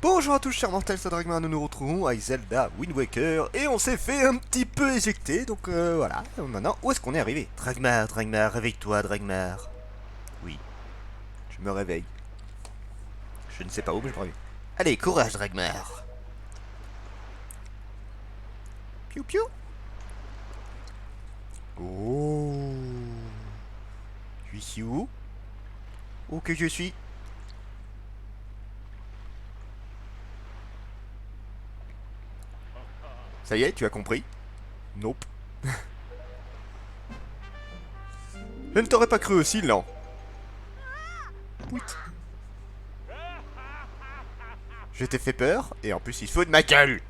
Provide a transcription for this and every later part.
Bonjour à tous chers mortels, c'est Dragmar, nous nous retrouvons à Zelda Wind Waker et on s'est fait un petit peu éjecter, donc voilà. Maintenant, où est-ce qu'on est arrivé? Dragmar, Dragmar, réveille-toi Dragmar. Oui, je me réveille. Je ne sais pas où, mais je me réveille. Allez, courage Dragmar. Piou piou. Oh. Je suis ici où? Où que je suis? Ça y est, tu as compris? Nope. Je ne t'aurais pas cru aussi lent. Pouit. Je t'ai fait peur, et en plus il se fout de ma gueule.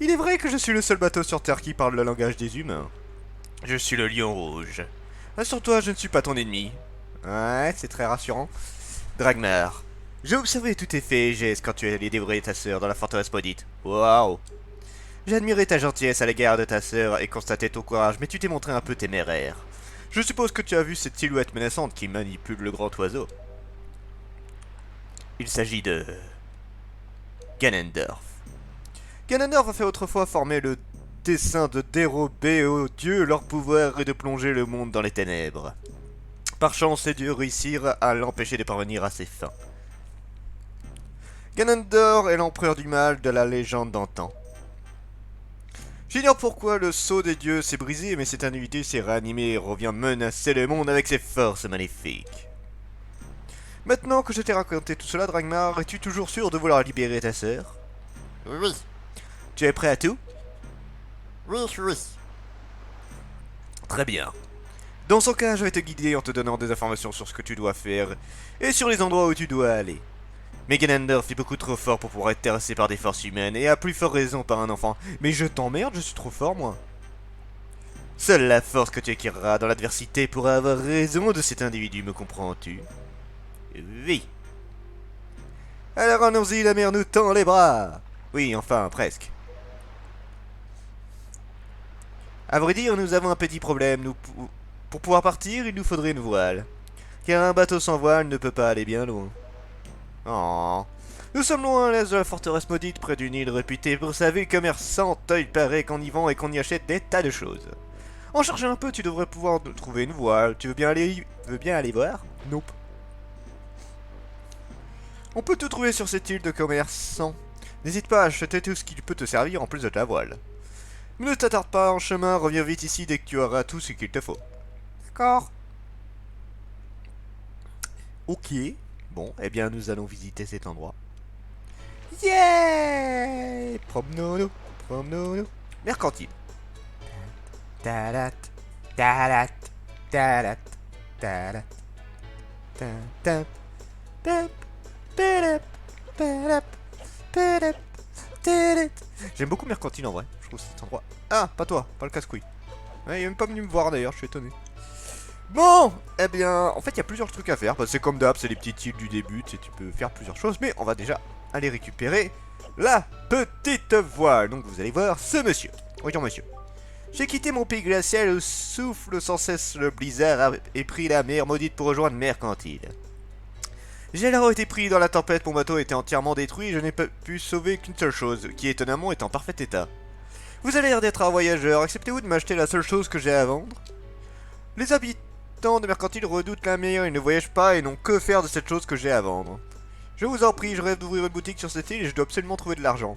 Il est vrai que je suis le seul bateau sur Terre qui parle le langage des humains. Je suis le lion rouge. Rassure-toi, je ne suis pas ton ennemi. Ouais, c'est très rassurant. Dragmar, j'ai observé tous tes faits et gestes quand tu es allé dévorer ta sœur dans la forteresse maudite. Waouh. J'ai admiré ta gentillesse à l'égard de ta sœur et constaté ton courage, mais tu t'es montré un peu téméraire. Je suppose que tu as vu cette silhouette menaçante qui manipule le grand oiseau. Il s'agit de... Ganondorf. Ganondorf a fait autrefois former le dessein de dérober aux dieux leur pouvoir et de plonger le monde dans les ténèbres. Par chance, ces dieux réussirent à l'empêcher de parvenir à ses fins. Ganondorf est l'empereur du mal de la légende d'antan. J'ignore pourquoi le sceau des dieux s'est brisé, mais cet individu s'est réanimé et revient menacer le monde avec ses forces maléfiques. Maintenant que je t'ai raconté tout cela, Dragmar, es-tu toujours sûr de vouloir libérer ta sœur? Oui, Tu es prêt à tout? oui. Très bien. Dans son cas, je vais te guider en te donnant des informations sur ce que tu dois faire et sur les endroits où tu dois aller. Mais Ganondorf est beaucoup trop fort pour pouvoir être terrassé par des forces humaines et à plus forte raison par un enfant. Mais je t'emmerde, je suis trop fort moi. Seule la force que tu acquériras dans l'adversité pourra avoir raison de cet individu, me comprends-tu? Oui. Alors allons-y, la mer nous tend les bras. Oui, enfin, presque. À vrai dire, nous avons un petit problème. Pour pouvoir partir, il nous faudrait une voile. Car un bateau sans voile ne peut pas aller bien loin. Oh. Nous sommes loin à l'est de la forteresse maudite, près d'une île réputée pour sa vie commerçante. Il paraît qu'on y vend et qu'on y achète des tas de choses. En cherchant un peu, tu devrais pouvoir trouver une voile. Tu veux bien aller voir? Nope. On peut tout trouver sur cette île de commerçants. N'hésite pas à acheter tout ce qui peut te servir en plus de ta voile. Ne t'attarde pas en chemin, reviens vite ici dès que tu auras tout ce qu'il te faut. D'accord. Ok. Bon, eh bien nous allons visiter cet endroit. Yeah! Promenons-nous, promenons-nous. Mercantile. Tadat, tadat, tadat, tadat, tadat, tadat, tadat, tadat, tadat, tadat. J'aime beaucoup Mercantile en vrai, je trouve cet endroit. Ah, pas toi, pas le casse-couille. Ouais, il est même pas venu me voir d'ailleurs, je suis étonné. Bon, eh bien, en fait, il y a plusieurs trucs à faire. C'est comme d'hab, c'est les petites îles du début, tu peux faire plusieurs choses. Mais on va déjà aller récupérer la petite voile. Donc vous allez voir ce monsieur. Voyons monsieur. J'ai quitté mon pays glacial où souffle sans cesse le blizzard et pris la mer maudite pour rejoindre Mercantile. J'ai alors été pris dans la tempête, mon bateau était entièrement détruit et je n'ai pas pu sauver qu'une seule chose, qui étonnamment est en parfait état. Vous avez l'air d'être un voyageur, acceptez-vous de m'acheter la seule chose que j'ai à vendre? Les habitants de Mercantile redoutent la mer, ils ne voyagent pas et n'ont que faire de cette chose que j'ai à vendre. Je vous en prie, je rêve d'ouvrir une boutique sur cette île et je dois absolument trouver de l'argent.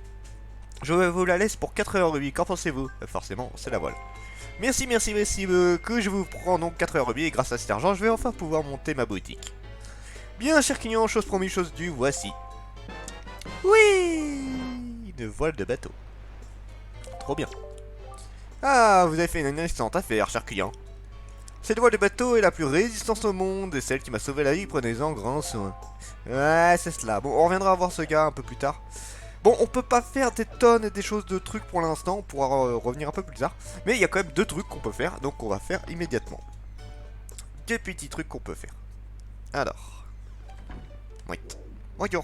Je vous la laisse pour 4 € qu'en pensez-vous? Forcément, c'est la voile. Merci, merci, merci beaucoup, je vous prends donc 4 € et grâce à cet argent, je vais enfin pouvoir monter ma boutique. Bien, cher client, chose promise, chose due, voici. Oui! Une voile de bateau. Trop bien. Ah, vous avez fait une excellente affaire, cher client. Cette voile de bateau est la plus résistante au monde et celle qui m'a sauvé la vie, prenez-en grand soin. Ouais, c'est cela. Bon, on reviendra voir ce gars un peu plus tard. Bon, on peut pas faire des tonnes et des choses de trucs pour l'instant, on pourra revenir un peu plus tard. Mais il y a quand même 2 trucs qu'on peut faire, donc on va faire immédiatement. 2 petits trucs qu'on peut faire. Alors. Wait. Bonjour.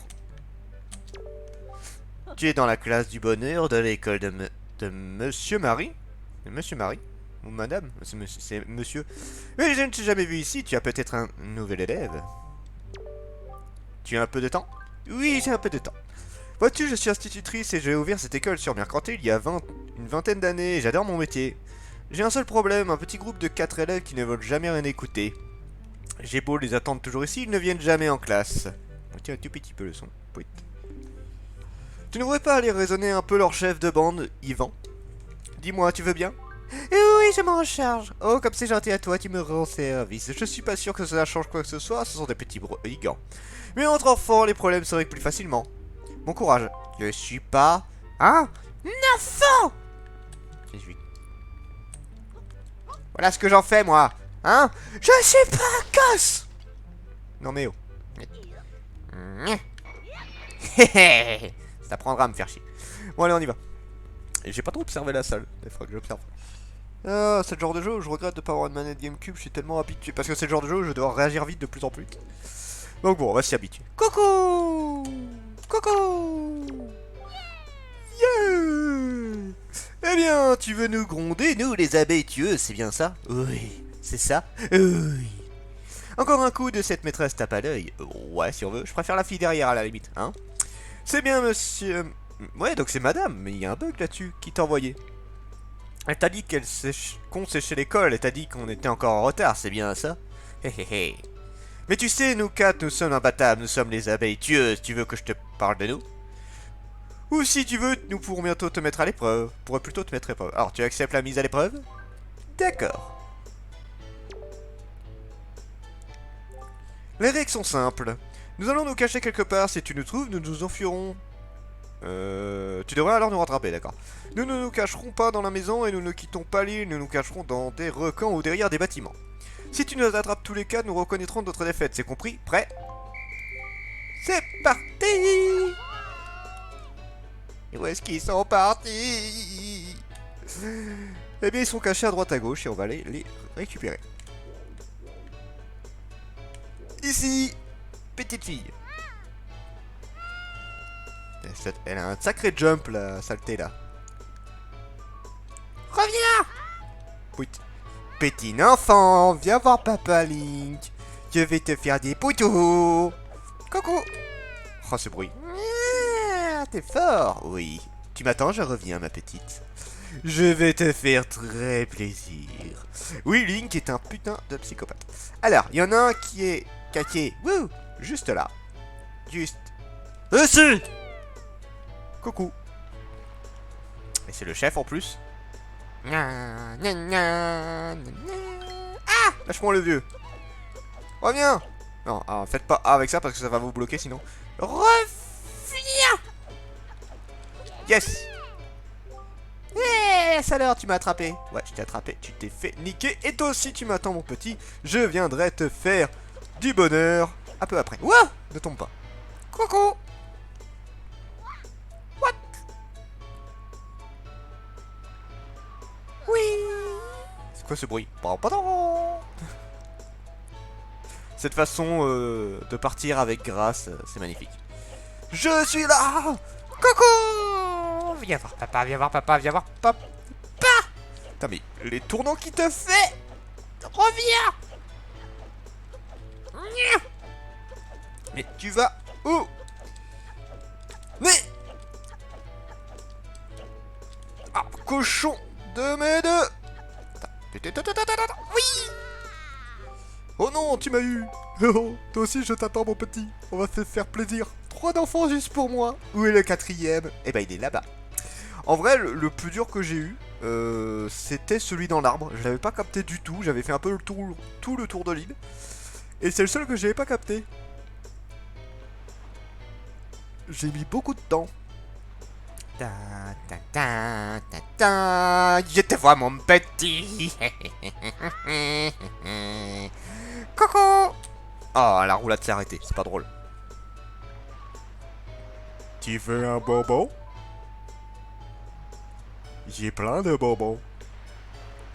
Tu es dans la classe du bonheur de l'école de Monsieur Marie? Monsieur Marie? Ou madame? C'est monsieur. Mais je ne t'ai jamais vu ici, tu as peut-être un nouvel élève. Tu as un peu de temps? Oui, j'ai un peu de temps. Vois-tu, je suis institutrice et j'ai ouvert cette école sur Mercantil il y a une vingtaine d'années et j'adore mon métier. J'ai un seul problème, un petit groupe de 4 élèves qui ne veulent jamais rien écouter. J'ai beau les attendre toujours ici, ils ne viennent jamais en classe. On tient un tout petit peu le son. Pouit. Tu ne voudrais pas aller raisonner un peu leur chef de bande, Yvan? Dis-moi, tu veux bien? Oui, je m'en charge. Oh, comme c'est gentil à toi, tu me rends service. Je suis pas sûr que cela change quoi que ce soit, ce sont des petits brigands. Mais entre enfants, les problèmes se règlent plus facilement. Bon courage. Je suis pas... Hein? Un enfant! Voilà ce que j'en fais, moi. Hein? Je suis pas un gosse! Non mais oh. Ça t'apprendra à me faire chier. Bon allez, on y va. Et j'ai pas trop observé la salle. Il faudra que j'observe. Ah, c'est le genre de jeu où je regrette de pas avoir une manette GameCube. Je suis tellement habitué. Parce que c'est le genre de jeu où je dois réagir vite de plus en plus. Donc bon, on va s'y habituer. Coucou! Coucou! Yeah! Eh bien, tu veux nous gronder, nous les abeilles tueuses, c'est bien ça? Oui, c'est ça? Oui. Encore un coup de cette maîtresse tape à l'œil. Ouais, si on veut. Je préfère la fille derrière à la limite, hein? C'est bien, monsieur. Ouais, donc c'est madame, mais il y a un bug là-dessus. Qui t'a envoyé? Elle t'a dit qu'on séchait l'école, elle t'a dit qu'on était encore en retard, c'est bien ça? Hé hé hé. Mais tu sais, nous quatre, nous sommes imbattables, nous sommes les abeilles tueuses. Tu veux que je te parle de nous? Ou si tu veux, nous pourrons bientôt te mettre à l'épreuve. Pourrait plutôt te mettre à l'épreuve. Alors, tu acceptes la mise à l'épreuve? D'accord. Les règles sont simples. Nous allons nous cacher quelque part. Si tu nous trouves, nous nous enfuirons. Tu devrais alors nous rattraper, d'accord. Nous ne nous cacherons pas dans la maison et nous ne quittons pas l'île. Nous nous cacherons dans des recams ou derrière des bâtiments. Si tu nous attrapes tous les quatre, nous reconnaîtrons notre défaite. C'est compris? Prêt? C'est parti! Et où est-ce qu'ils sont partis? Eh bien, ils sont cachés à droite à gauche et on va les récupérer. Ici, petite fille. Elle a un sacré jump, la saleté, là. Reviens! Oui. Petit enfant, viens voir Papa Link. Je vais te faire des poutous. Coucou. Oh, ce bruit. Ah, t'es fort. Oui. Tu m'attends, je reviens, ma petite. Je vais te faire très plaisir. Oui, Link est un putain de psychopathe. Alors, il y en a un qui est caqué. Wouh! Juste là. Juste. Ici! Coucou. Et c'est le chef en plus. Ah! Lâche-moi le vieux. Reviens! Non, alors, faites pas A avec ça parce que ça va vous bloquer sinon. Reviens! Yes! Yes! Alors, tu m'as attrapé. Ouais, je t'ai attrapé. Tu t'es fait niquer. Et toi aussi, tu m'attends, mon petit. Je viendrai te faire du bonheur un peu après. Ouah! Ne tombe pas. Coucou! What? Oui! C'est quoi ce bruit? Cette façon de partir avec grâce, c'est magnifique. Je suis là! Coucou! Viens voir papa, viens voir papa, viens voir papa! Putain, mais les tournants qu'il te fait! Reviens! Mais tu vas où? Mais... Ah, cochon de mes deux! Oui! Oh non, tu m'as eu! Oh, toi aussi je t'attends mon petit, on va te faire plaisir. 3 d'enfants juste pour moi. Où est le 4ème? Eh ben il est là-bas. En vrai, le plus dur que j'ai eu, c'était celui dans l'arbre. Je l'avais pas capté du tout, j'avais fait un peu tout le tour de l'île. Et c'est le seul que j'avais pas capté. J'ai mis beaucoup de temps. Je te vois mon petit. Coucou. Oh, la roulade s'est arrêtée, c'est pas drôle. Tu veux un bonbon? J'ai plein de bonbons.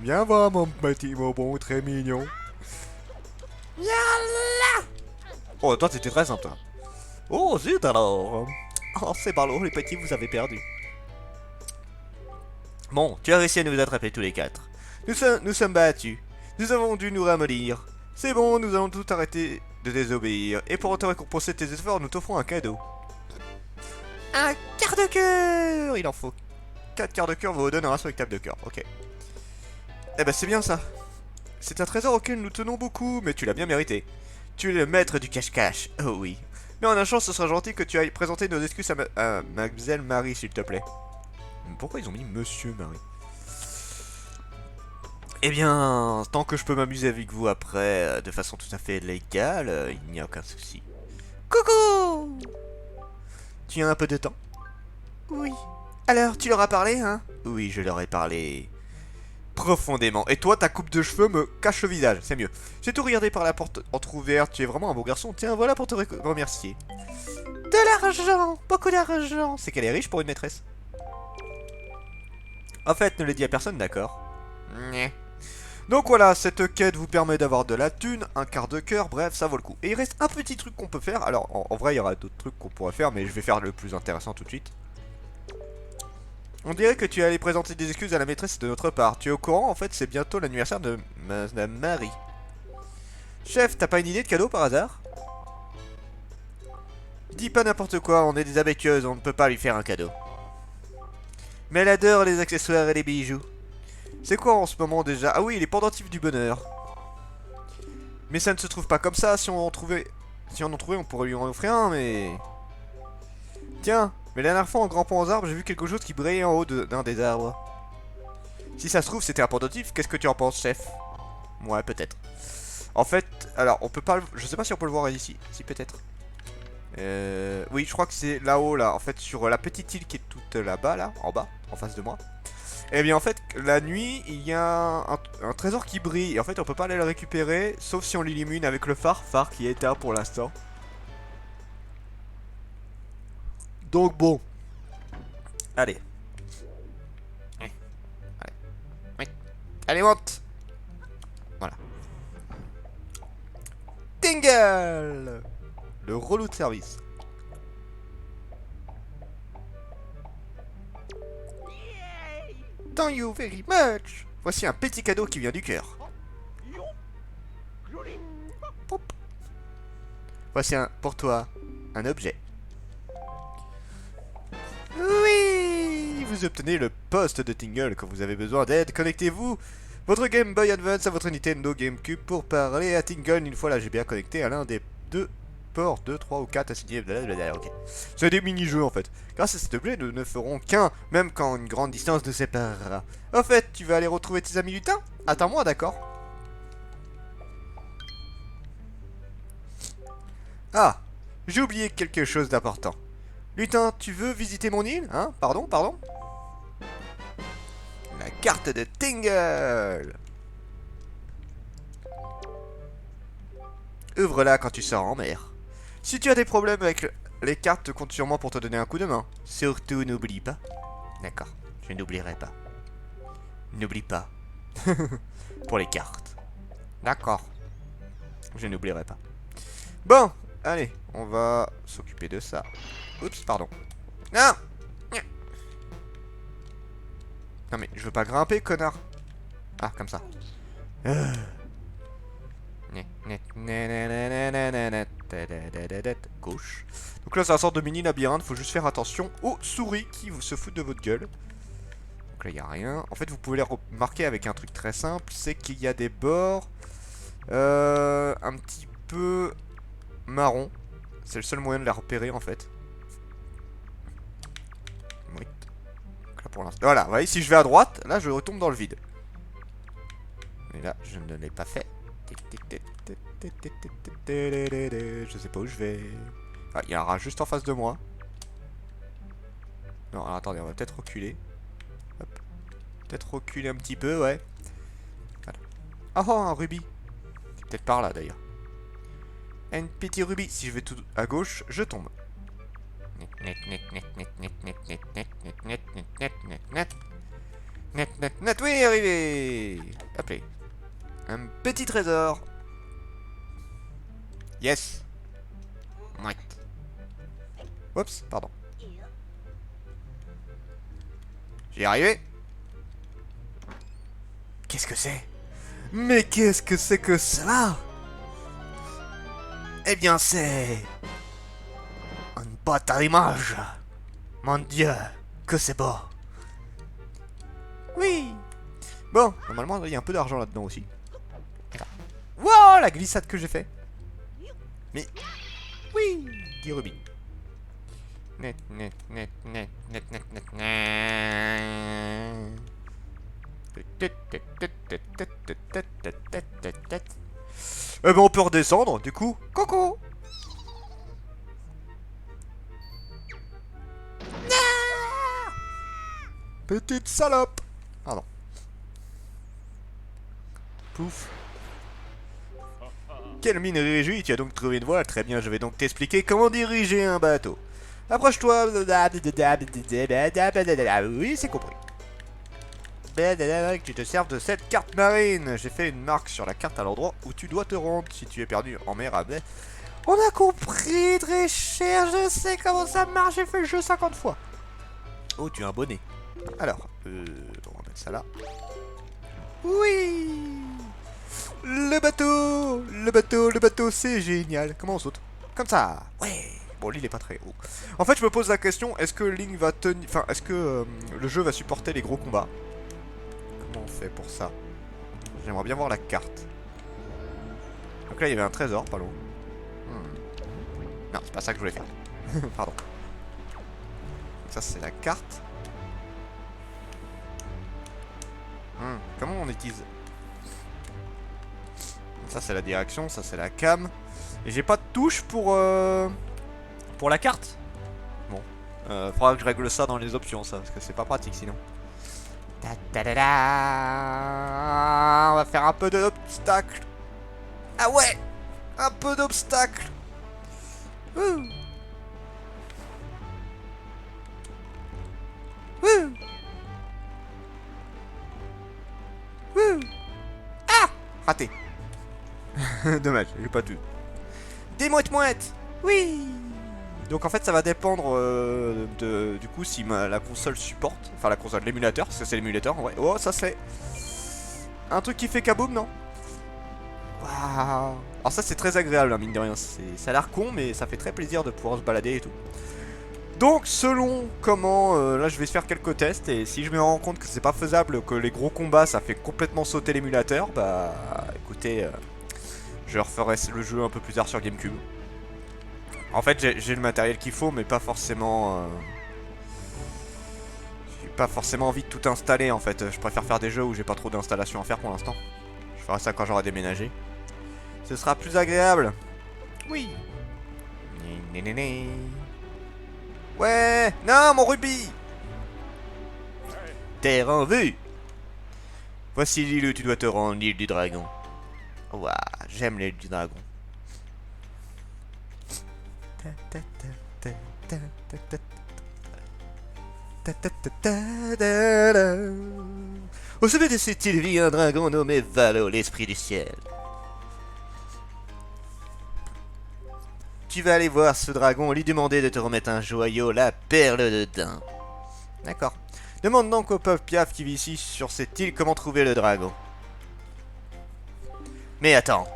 Viens voir mon petit bonbon très mignon. Viens là. Oh, toi t'étais très simple, toi. Oh, zut alors. Oh, c'est ballot, les petits, vous avez perdu. Bon, tu as réussi à nous attraper tous les 4. Nous sommes battus. Nous avons dû nous ramollir. C'est bon, nous allons tout arrêter de désobéir. Et pour te récompenser tes efforts, nous t'offrons un cadeau. Un quart de cœur. Il en faut 4 quarts de cœur, vous donne un ratio avec table de cœur. Ok. Eh ben c'est bien ça. C'est un trésor auquel nous tenons beaucoup, mais tu l'as bien mérité. Tu es le maître du cache-cache. Oh oui. Mais en un chance, ce sera gentil que tu ailles présenter nos excuses à Mademoiselle Marie, s'il te plaît. Pourquoi ils ont mis Monsieur Marie? Eh bien, tant que je peux m'amuser avec vous après, de façon tout à fait légale, il n'y a aucun souci. Coucou! Tu as un peu de temps? Oui. Alors, tu leur as parlé, hein? Oui, je leur ai parlé profondément. Et toi, ta coupe de cheveux me cache le visage, c'est mieux. J'ai tout regardé par la porte entrouverte, tu es vraiment un beau garçon. Tiens, voilà pour te remercier. De l'argent! Beaucoup d'argent! C'est qu'elle est riche pour une maîtresse. En fait, ne le dis à personne, d'accord? Nyeh. Donc voilà, cette quête vous permet d'avoir de la thune, un quart de cœur, bref, ça vaut le coup. Et il reste un petit truc qu'on peut faire. Alors, en vrai, il y aura d'autres trucs qu'on pourrait faire, mais je vais faire le plus intéressant tout de suite. On dirait que tu es allé présenter des excuses à la maîtresse de notre part. Tu es au courant, en fait, c'est bientôt l'anniversaire de Madame Marie. Chef, t'as pas une idée de cadeau par hasard? Dis pas n'importe quoi, on est des habitueuses, on ne peut pas lui faire un cadeau. Mais elle adore les accessoires et les bijoux. C'est quoi en ce moment déjà? Ah oui, les pendentifs du bonheur. Mais ça ne se trouve pas comme ça, si on en trouvait, on pourrait lui en offrir un, mais... Tiens, mais la dernière fois en grimpant aux arbres, j'ai vu quelque chose qui brillait en haut d'un des arbres. Si ça se trouve, c'était un pendentif, qu'est-ce que tu en penses, chef? Ouais, peut-être. En fait, alors, on peut pas... Je sais pas si on peut le voir ici. Si, peut-être. Oui, je crois que c'est là-haut, là. En fait, sur la petite île qui est toute là-bas, là, en bas, en face de moi. Et bien, en fait, la nuit, il y a un trésor qui brille. Et en fait, on peut pas aller le récupérer, sauf si on l'illumine avec le phare qui est éteint pour l'instant. Donc, bon. Allez. Allez. Oui. Allez, monte. Voilà. Tingle! Le relou de service. Thank you very much. Voici un petit cadeau qui vient du cœur. Pop. Voici pour toi un objet. Oui, vous obtenez le poste de Tingle quand vous avez besoin d'aide. Connectez-vous votre Game Boy Advance à votre Nintendo GameCube pour parler à Tingle une fois la GBA connectée à l'un des deux ports 2, 3 ou 4 assignés. Ok. C'est des mini-jeux en fait. Grâce à cet objet, nous ne ferons qu'un, même quand une grande distance nous séparera. Au fait, tu vas aller retrouver tes amis lutins? Attends-moi, d'accord? Ah, j'ai oublié quelque chose d'important. Lutin, tu veux visiter mon île? Hein? Pardon? La carte de Tingle! Ouvre-la quand tu seras en mer. Si tu as des problèmes avec les cartes, compte sur moi pour te donner un coup de main. Surtout, n'oublie pas. D'accord, je n'oublierai pas. N'oublie pas. Pour les cartes. D'accord. Je n'oublierai pas. Bon, allez, on va s'occuper de ça. Oups, pardon. Non! Non mais, je veux pas grimper, connard. Ah, comme ça. Gauche. Donc là, c'est un sorte de mini labyrinthe. Faut juste faire attention aux souris qui se foutent de votre gueule. Donc là, il n'y a rien. En fait, vous pouvez les remarquer avec un truc très simple. C'est qu'il y a des bords un petit peu marron. C'est le seul moyen de les repérer, en fait. Oui. Donc là, pour l'instant. Voilà, vous voyez, si je vais à droite, là, je retombe dans le vide. Mais là, je ne l'ai pas fait. Je sais pas où je vais. Ah, il y a un rat juste en face de moi. Non, alors attendez, on va peut-être reculer. Hop. Peut-être reculer un petit peu, ouais. Voilà. Oh, un rubis. C'est peut-être par là d'ailleurs. Un petit rubis. Si je vais tout à gauche, je tombe. Net, oui, arrivé. Hop là. Un petit trésor. Yes. Ouais. Oups, pardon. J'y ai arrivé. Qu'est-ce que c'est? Mais qu'est-ce que c'est que ça? Eh bien, c'est... une boîte à images. Mon Dieu, que c'est beau. Oui. Bon, normalement, il y a un peu d'argent là-dedans aussi. Wow, la glissade que j'ai fait. Mais, oui, 10 rubis. Net, net, net, net, net, net, net, net. Eh ben, on peut redescendre, du coup. Coucou. Petite salope. Pardon. Pouf. Quelle mine réjouie, tu as donc trouvé une voie. Très bien, je vais donc t'expliquer comment diriger un bateau. Approche-toi. Oui, c'est compris. Que tu te serves de cette carte marine. J'ai fait une marque sur la carte à l'endroit où tu dois te rendre si tu es perdu en mer à blé. On a compris, très cher. Je sais comment ça marche. J'ai fait le jeu 50 fois. Oh, tu as un bonnet. Alors, on va mettre ça là. Oui. Le bateau, c'est génial. Comment on saute? Comme ça. Ouais. Bon, l'île est pas très haut. En fait, je me pose la question, est-ce que Link va tenir... Enfin, est-ce que le jeu va supporter les gros combats? Comment on fait pour ça? J'aimerais bien voir la carte. Donc là, il y avait un trésor, pas loin. Non, c'est pas ça que je voulais faire. Pardon. Donc ça, c'est la carte. Comment on utilise? Ça c'est la direction, ça c'est la cam. Et j'ai pas de touche pour la carte. Bon, faudra que je règle ça dans les options, ça, parce que c'est pas pratique sinon. On va faire un peu d'obstacle. Ah ouais, un peu d'obstacle. Wouh. Wouh. Wouh. Ah, raté. Dommage, j'ai pas tout. Des mouettes. Oui. Donc en fait ça va dépendre du coup si la console supporte. Enfin la console, l'émulateur, parce que c'est l'émulateur en vrai. Oh ça c'est un truc qui fait kaboom, non? Waouh. Alors ça c'est très agréable hein, mine de rien. Ça a l'air con mais ça fait très plaisir de pouvoir se balader et tout. Donc selon comment, là je vais faire quelques tests et si je me rends compte que c'est pas faisable, que les gros combats ça fait complètement sauter l'émulateur, bah écoutez, je referai le jeu un peu plus tard sur GameCube. En fait j'ai le matériel qu'il faut mais pas forcément... j'ai pas forcément envie de tout installer en fait, je préfère faire des jeux où j'ai pas trop d'installation à faire pour l'instant. Je ferai ça quand j'aurai déménagé. Ce sera plus agréable. Oui. Ouais. Non, mon rubis. Terre en vue. Voici l'île où tu dois te rendre, l'île du dragon. Ouah, j'aime l'île du dragon. Au sommet de cette île vit un dragon nommé Valo, l'esprit du ciel. Tu vas aller voir ce dragon, lui demander de te remettre un joyau, la perle de Dain. D'accord. Demande donc au peuple Piaf qui vit ici sur cette île comment trouver le dragon. Mais attends.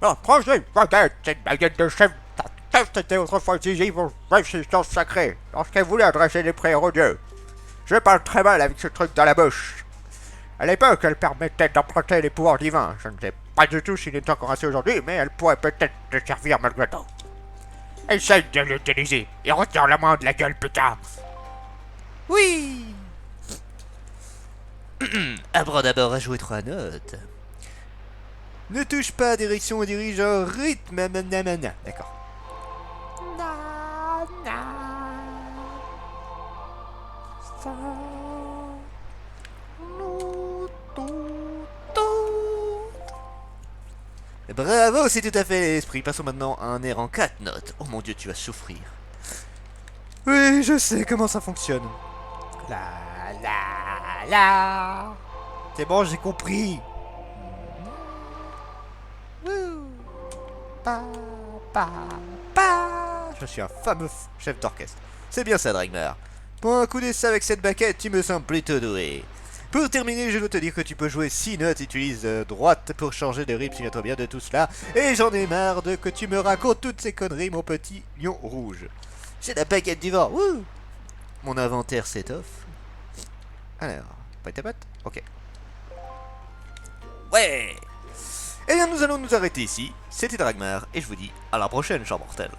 Oh, projet, cette baguette de chef. C'était autrefois décisive aux résistances sacrées, lorsqu'elle voulait adresser des prières aux dieux. Je parle très mal avec ce truc dans la bouche. À l'époque, elle permettait d'emprunter les pouvoirs divins. Je ne sais pas du tout s'il est encore assez aujourd'hui, mais elle pourrait peut-être te servir malgré tout. Essaye de l'utiliser et retire la main de la gueule plus tard. Oui. Apprends d'abord à jouer 3 notes. Ne touche pas à direction et dirige un rythme. D'accord. Bravo, c'est tout à fait l'esprit. Passons maintenant à un air en 4 notes. Oh mon dieu, tu vas souffrir. Oui, je sais comment ça fonctionne. La. C'est bon, j'ai compris. Je suis un fameux chef d'orchestre. C'est bien ça, Dragmar. Pour un coup d'essai avec cette baguette, tu me sembles plutôt doué. Pour terminer, je dois te dire que tu peux jouer 6 notes, utilise droite pour changer de rythme, souviens-toi bien de tout cela. Et j'en ai marre de que tu me racontes toutes ces conneries, mon petit lion rouge. J'ai la baguette du vent. Wouh. Mon inventaire s'étoffe. Alors, pote à pote. Ok. Ouais. Eh bien, nous allons nous arrêter ici. C'était Dragmar, et je vous dis à la prochaine, chers mortels.